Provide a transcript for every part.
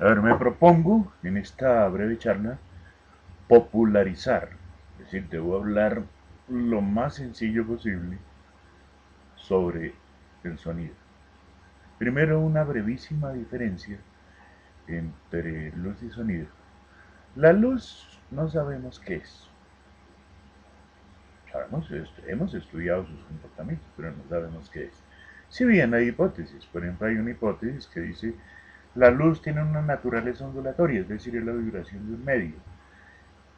A ver, me propongo en esta breve charla popularizar, es decir, debo hablar lo más sencillo posible sobre el sonido. Primero, una brevísima diferencia entre luz y sonido. La luz no sabemos qué es. Hemos estudiado sus comportamientos, pero no sabemos qué es. Si bien hay hipótesis, por ejemplo, hay una hipótesis que dice la luz tiene una naturaleza ondulatoria, es decir, es la vibración de un medio.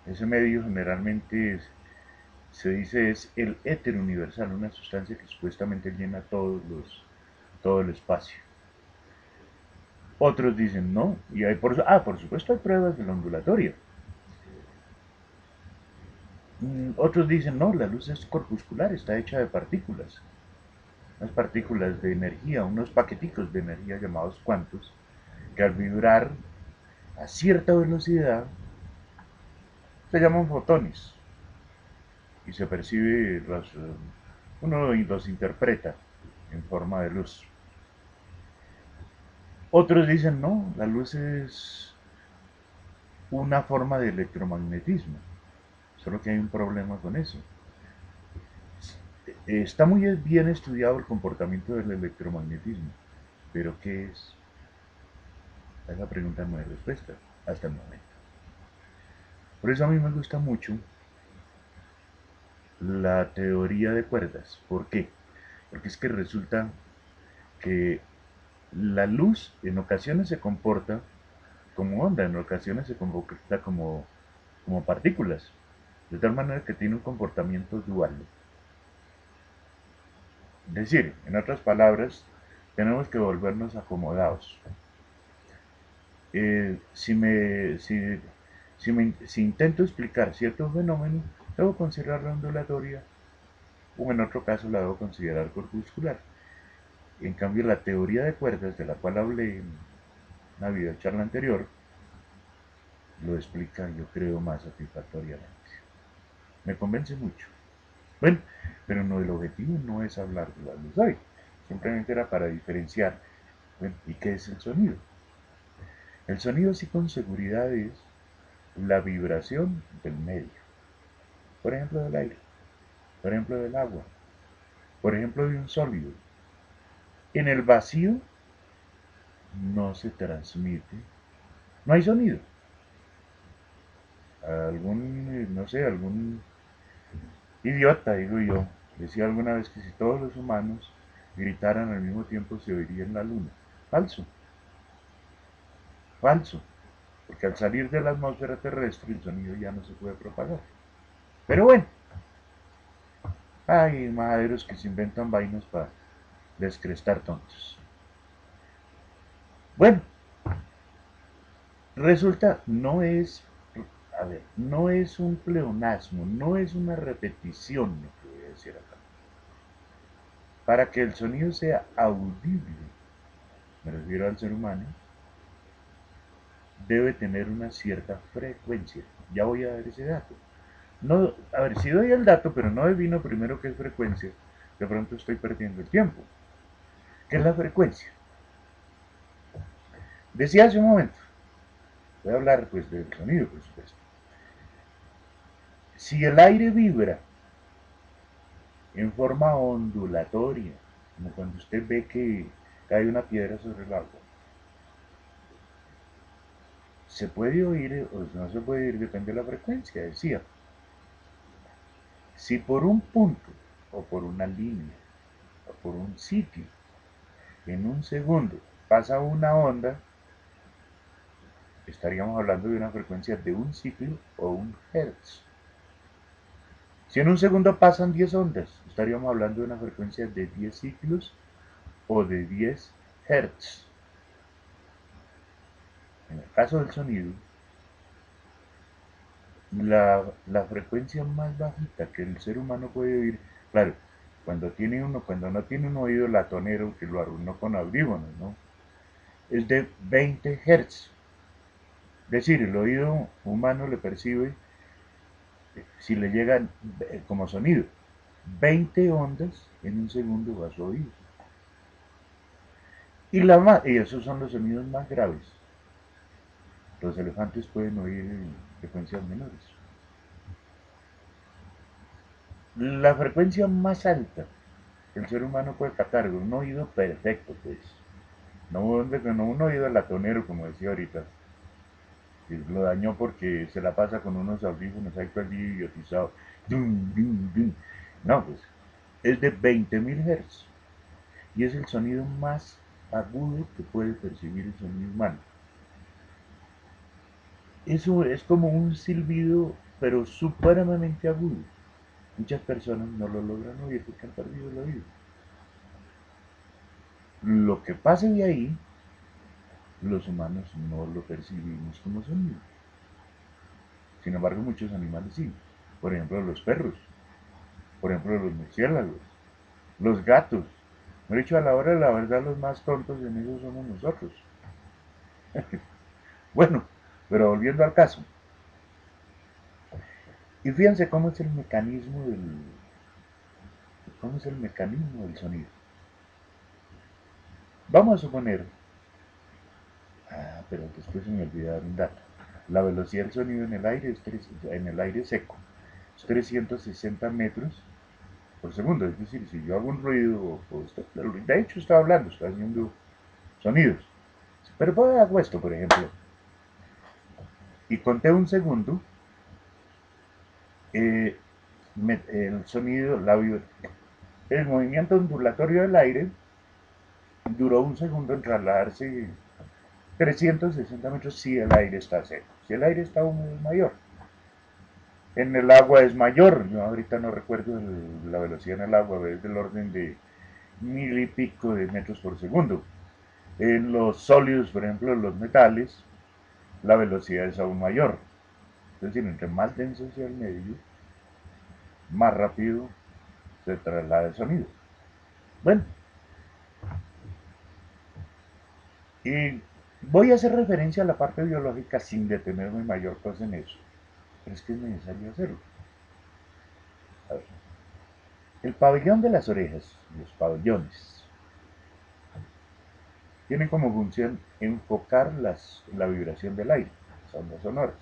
Ese medio generalmente se dice es el éter universal, una sustancia que supuestamente llena todo el espacio. Otros dicen no, y por supuesto hay pruebas de la ondulatoria. Otros dicen no, la luz es corpuscular, está hecha de partículas, unas partículas de energía, unos paqueticos de energía llamados cuantos, que al vibrar a cierta velocidad se llaman fotones y se percibe, uno los interpreta en forma de luz. Otros dicen no, la luz es una forma de electromagnetismo, solo que hay un problema con eso. Está muy bien estudiado el comportamiento del electromagnetismo, pero ¿qué es? A esa pregunta no hay respuesta hasta el momento. Por eso a mí me gusta mucho la teoría de cuerdas. ¿Por qué? Porque es que resulta que la luz en ocasiones se comporta como onda, en ocasiones se comporta como partículas, de tal manera que tiene un comportamiento dual. Es decir, en otras palabras, tenemos que volvernos acomodados. Si intento explicar cierto fenómeno, debo considerar la ondulatoria o en otro caso la debo considerar corpuscular. En cambio, la teoría de cuerdas, de la cual hablé en una videocharla anterior, lo explica, yo creo, más satisfactoriamente. Me convence mucho. Bueno, pero no, el objetivo no es hablar de la luz hoy. Simplemente era para diferenciar. Bueno, ¿y qué es el sonido? El sonido sí con seguridad es la vibración del medio. Por ejemplo, del aire. Por ejemplo, del agua. Por ejemplo, de un sólido. En el vacío no se transmite. No hay sonido. No sé, algún idiota, digo yo, decía alguna vez que si todos los humanos gritaran al mismo tiempo se oiría en la luna. Falso, falso, porque al salir de la atmósfera terrestre el sonido ya no se puede propagar. Pero bueno, hay maderos que se inventan vainas para descrestar tontos. Bueno, resulta, no es un pleonasmo, no es una repetición lo que voy a decir acá. Para que el sonido sea audible, me refiero al ser humano, debe tener una cierta frecuencia. Ya voy a dar ese dato. No, a ver, si doy el dato, pero no defino primero qué es frecuencia, de pronto estoy perdiendo el tiempo. ¿Qué es la frecuencia? Decía hace un momento, voy a hablar pues del sonido, por supuesto. Si el aire vibra en forma ondulatoria, como cuando usted ve que cae una piedra sobre el agua, se puede oír o no se puede oír, depende de la frecuencia, decía. Si por un punto o por una línea o por un sitio en un segundo pasa una onda, estaríamos hablando de una frecuencia de un ciclo o un hertz. Si en un segundo pasan 10 ondas, estaríamos hablando de una frecuencia de 10 ciclos o de 10 hertz. En el caso del sonido, la frecuencia más bajita que el ser humano puede oír, claro, cuando no tiene un oído latonero que lo arruinó con audífonos, ¿no? Es de 20 hertz. Es decir, el oído humano le percibe, si le llegan como sonido, 20 ondas en un segundo a su oído. Y esos son los sonidos más graves. Los elefantes pueden oír frecuencias menores. La frecuencia más alta que el ser humano puede captar, un oído perfecto, pues. No un oído latonero, como decía ahorita, que lo dañó porque se la pasa con unos audífonos ahí perdido, idiotizado. Dum, dum, dum. No, pues es de 20.000 Hz y es el sonido más agudo que puede percibir el sonido humano. Eso es como un silbido, pero supremamente agudo. Muchas personas no lo logran oír porque han perdido el oído. Lo que pasa de ahí, los humanos no lo percibimos como sonido. Sin embargo, muchos animales sí. Por ejemplo, los perros, por ejemplo, los murciélagos, los gatos. Me he dicho, a la hora de la verdad, los más tontos en eso somos nosotros. Bueno, pero volviendo al caso. Y fíjense cómo es el mecanismo del sonido. Vamos a suponer, pero después se me olvidó dar un dato. La velocidad del sonido en el aire en el aire seco es 360 metros por segundo. Es decir, si yo hago un ruido, de hecho está hablando, está haciendo sonidos. Pero hago esto, por ejemplo, y conté un segundo, eh, el sonido, el movimiento ondulatorio del aire duró un segundo en trasladarse 360 metros si el aire está seco. Si el aire está húmedo es mayor. En el agua es mayor. Yo ahorita no recuerdo la velocidad en el agua, es del orden de mil y pico de metros por segundo. En los sólidos, por ejemplo, en los metales, la velocidad es aún mayor. Es decir, entre más denso sea el medio, más rápido se traslada el sonido. Bueno, y voy a hacer referencia a la parte biológica sin detenerme mayor cosa en eso, pero es que es necesario hacerlo. A ver, el pabellón de las orejas, los pabellones, tienen como función enfocar la vibración del aire, las ondas sonoras.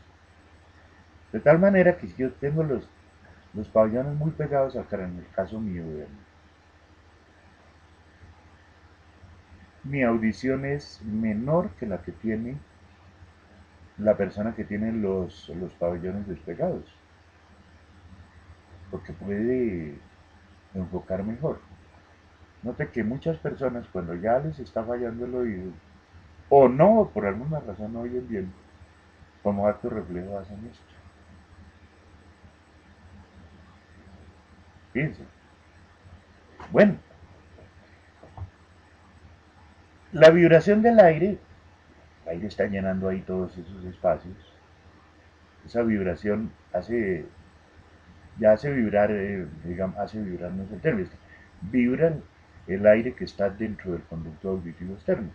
De tal manera que si yo tengo los pabellones muy pegados al cráneo, en el caso mío, mi audición es menor que la que tiene la persona que tiene los pabellones despegados, porque puede enfocar mejor. Note que muchas personas cuando ya les está fallando el oído, o no, por alguna razón no oyen bien, como acto reflejo hacen esto. Piensen. Bueno, la vibración del aire, el aire está llenando ahí todos esos espacios, esa vibración ya hace vibrar, digamos, hace vibrar, no es el término, vibra el aire que está dentro del conducto auditivo externo.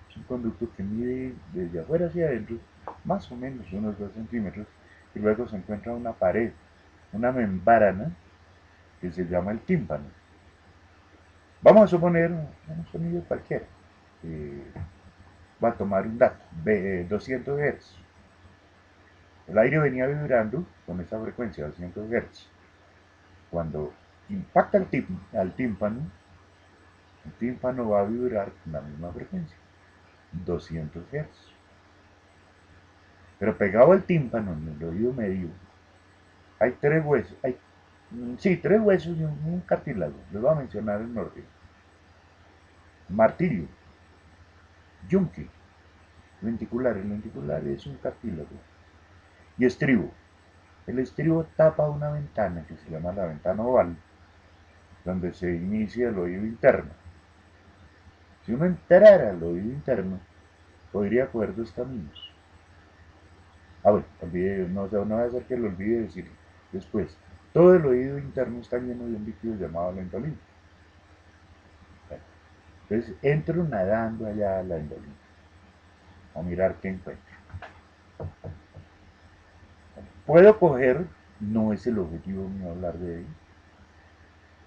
Es un conducto que mide desde afuera hacia adentro más o menos unos 2 centímetros y luego se encuentra una pared, una membrana que se llama el tímpano. Vamos a suponer un sonido cualquiera. Eh, Va a tomar un dato, 200 Hz. El aire venía vibrando con esa frecuencia, 200 Hz. Cuando impacta al tímpano, el tímpano va a vibrar con la misma frecuencia, 200 Hz. Pero pegado al tímpano, en el oído medio, hay tres huesos, sí, tres huesos y un cartílago. Les voy a mencionar el orden. Martillo, yunque, lenticular. El lenticular es un cartílago. Y estribo. El estribo tapa una ventana que se llama la ventana oval, donde se inicia el oído interno. Si uno entrara al oído interno, podría coger dos caminos. Bueno, olvidé, no voy a hacer que lo olvide decir después. Todo el oído interno está lleno de un líquido llamado la endolina. Entonces entro nadando allá a la endolina, a mirar qué encuentro. Puedo coger, no es el objetivo mío hablar de ello,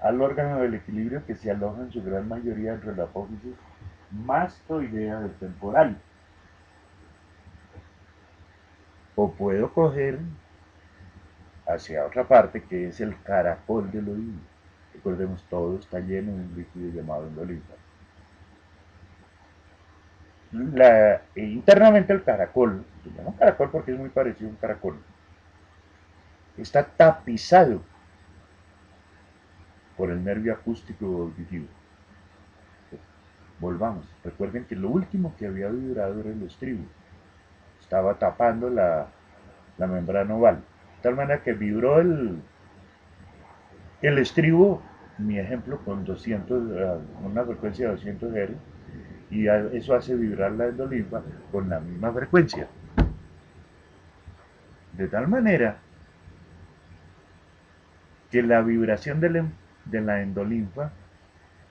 al órgano del equilibrio que se aloja en su gran mayoría entre la apófisis mastoidea del temporal. o puedo coger hacia otra parte que es el caracol del oído. Recordemos, todo está lleno de un líquido llamado endolinfa. Internamente el caracol, se llama caracol porque es muy parecido a un caracol, está tapizado por el nervio acústico auditivo. Volvamos, recuerden que lo último que había vibrado era el estribo, estaba tapando la membrana oval, de tal manera que vibró el estribo, mi ejemplo, con 200, una frecuencia de 200 Hz, y eso hace vibrar la endolinfa con la misma frecuencia. De tal manera que la vibración de la endolinfa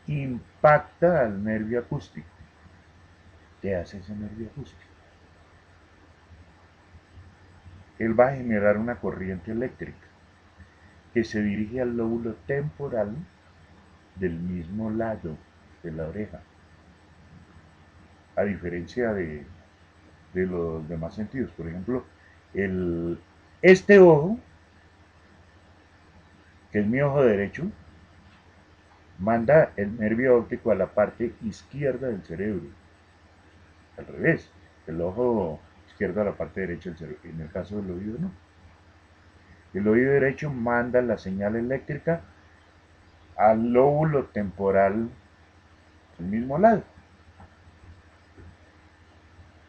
impacta al nervio acústico. ¿Qué hace ese nervio acústico? Él va a generar una corriente eléctrica que se dirige al lóbulo temporal del mismo lado de la oreja, a diferencia de los demás sentidos. Por ejemplo, este ojo, que es mi ojo derecho, manda el nervio óptico a la parte izquierda del cerebro. Al revés, el ojo izquierdo a la parte derecha del cerebro. En el caso del oído, no. El oído derecho manda la señal eléctrica al lóbulo temporal del mismo lado.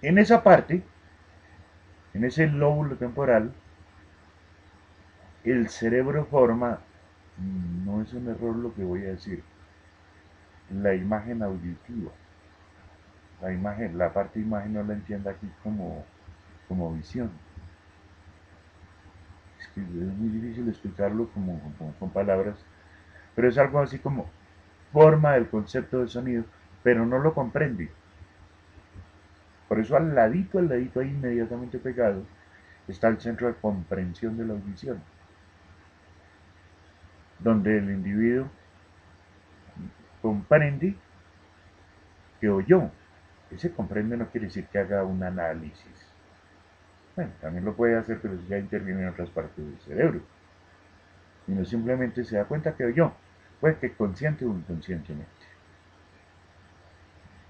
En esa parte, en ese lóbulo temporal, el cerebro forma, no es un error lo que voy a decir, la imagen auditiva. La parte de imagen no la entienda aquí como visión. Es que es muy difícil explicarlo con palabras, pero es algo así como forma del concepto de sonido, pero no lo comprende. Por eso al ladito ahí inmediatamente pegado, está el centro de comprensión de la audición, donde el individuo comprende que oyó. Ese comprende no quiere decir que haga un análisis. Bueno, también lo puede hacer, pero ya interviene en otras partes del cerebro. Sino simplemente se da cuenta que oyó, puede que consciente o inconscientemente.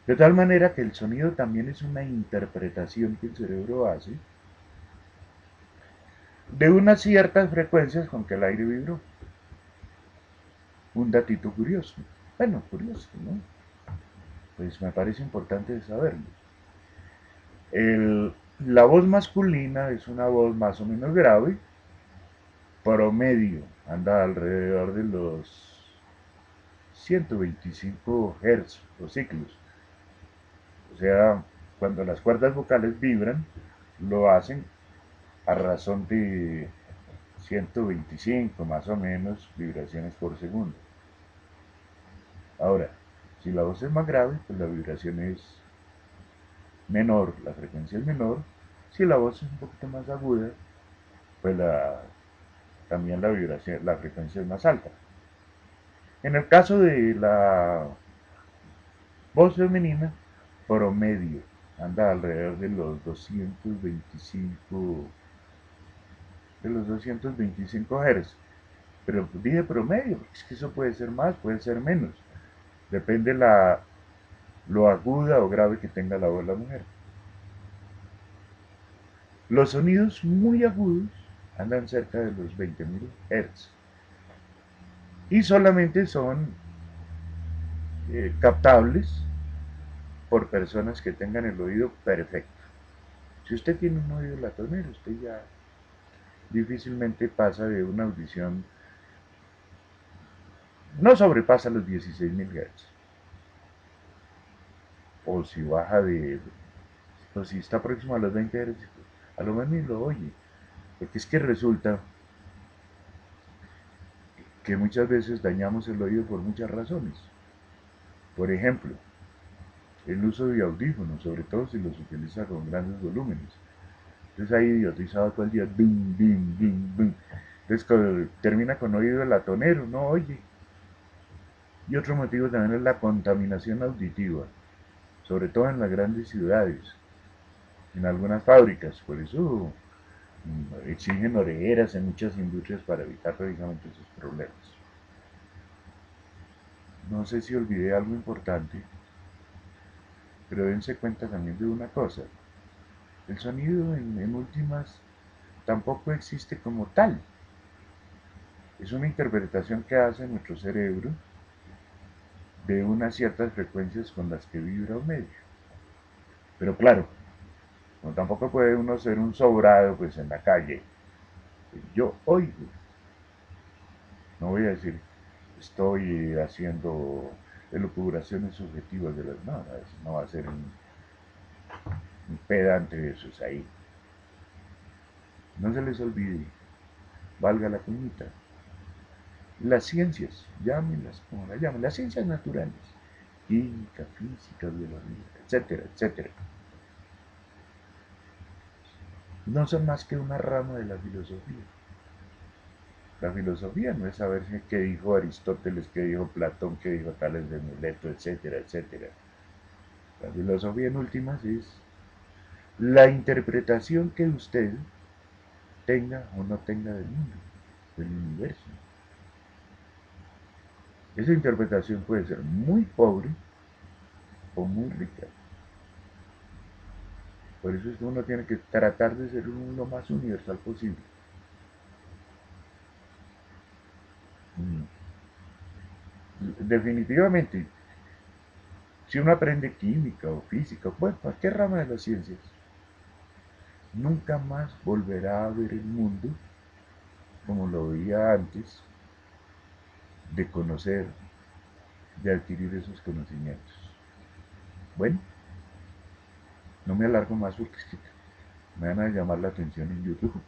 De tal manera que el sonido también es una interpretación que el cerebro hace de unas ciertas frecuencias con que el aire vibró. Un datito curioso. Bueno, curioso, ¿no? Pues me parece importante saberlo. La voz masculina es una voz más o menos grave, promedio, anda alrededor de los 125 Hz o ciclos. O sea, cuando las cuerdas vocales vibran, lo hacen a razón de 125 más o menos vibraciones por segundo. Ahora, si la voz es más grave, pues la vibración es menor, la frecuencia es menor. Si la voz es un poquito más aguda, pues también la vibración, la frecuencia es más alta. En el caso de la voz femenina, promedio, anda alrededor de los 225 Hz. Pero dije promedio, porque es que eso puede ser más, puede ser menos. Depende lo aguda o grave que tenga la voz de la mujer. Los sonidos muy agudos andan cerca de los 20.000 Hz y solamente son captables por personas que tengan el oído perfecto. Si usted tiene un oído latonero, usted ya difícilmente pasa de una audición, no sobrepasa los 16.000 Hz. O si baja o si está próximo a los 20 Hz, a lo mejor ni lo oye. Porque es que resulta que muchas veces dañamos el oído por muchas razones. Por ejemplo, el uso de audífonos, sobre todo si los utiliza con grandes volúmenes. Entonces ahí idiotizado todo el día, bim, bim, bim, bim. Entonces termina con oído latonero, no oye. Y otro motivo también es la contaminación auditiva, sobre todo en las grandes ciudades, en algunas fábricas. Por eso exigen orejeras en muchas industrias para evitar precisamente esos problemas. No sé si olvidé algo importante, pero dense cuenta también de una cosa. El sonido en últimas tampoco existe como tal. Es una interpretación que hace nuestro cerebro de unas ciertas frecuencias con las que vibra un medio. Pero claro, no, tampoco puede uno ser un sobrado pues en la calle. Yo oigo, no voy a decir estoy haciendo elucubraciones subjetivas de las no, no va a ser un pedante de esos ahí. No se les olvide, valga la cuñita, las ciencias, llámenlas como las llamen, las ciencias naturales, química, física, biología, etcétera, etcétera, no son más que una rama de la filosofía. La filosofía no es saber qué dijo Aristóteles, qué dijo Platón, qué dijo Tales de Mileto, etcétera, etcétera. La filosofía en últimas es la interpretación que usted tenga o no tenga del mundo, del universo. Esa interpretación puede ser muy pobre o muy rica. Por eso es que uno tiene que tratar de ser lo más universal posible. Mm. Definitivamente, si uno aprende química o física, bueno, cualquier rama de las ciencias, nunca más volverá a ver el mundo como lo veía antes de conocer, de adquirir esos conocimientos. Bueno, no me alargo más porque me van a llamar la atención en YouTube.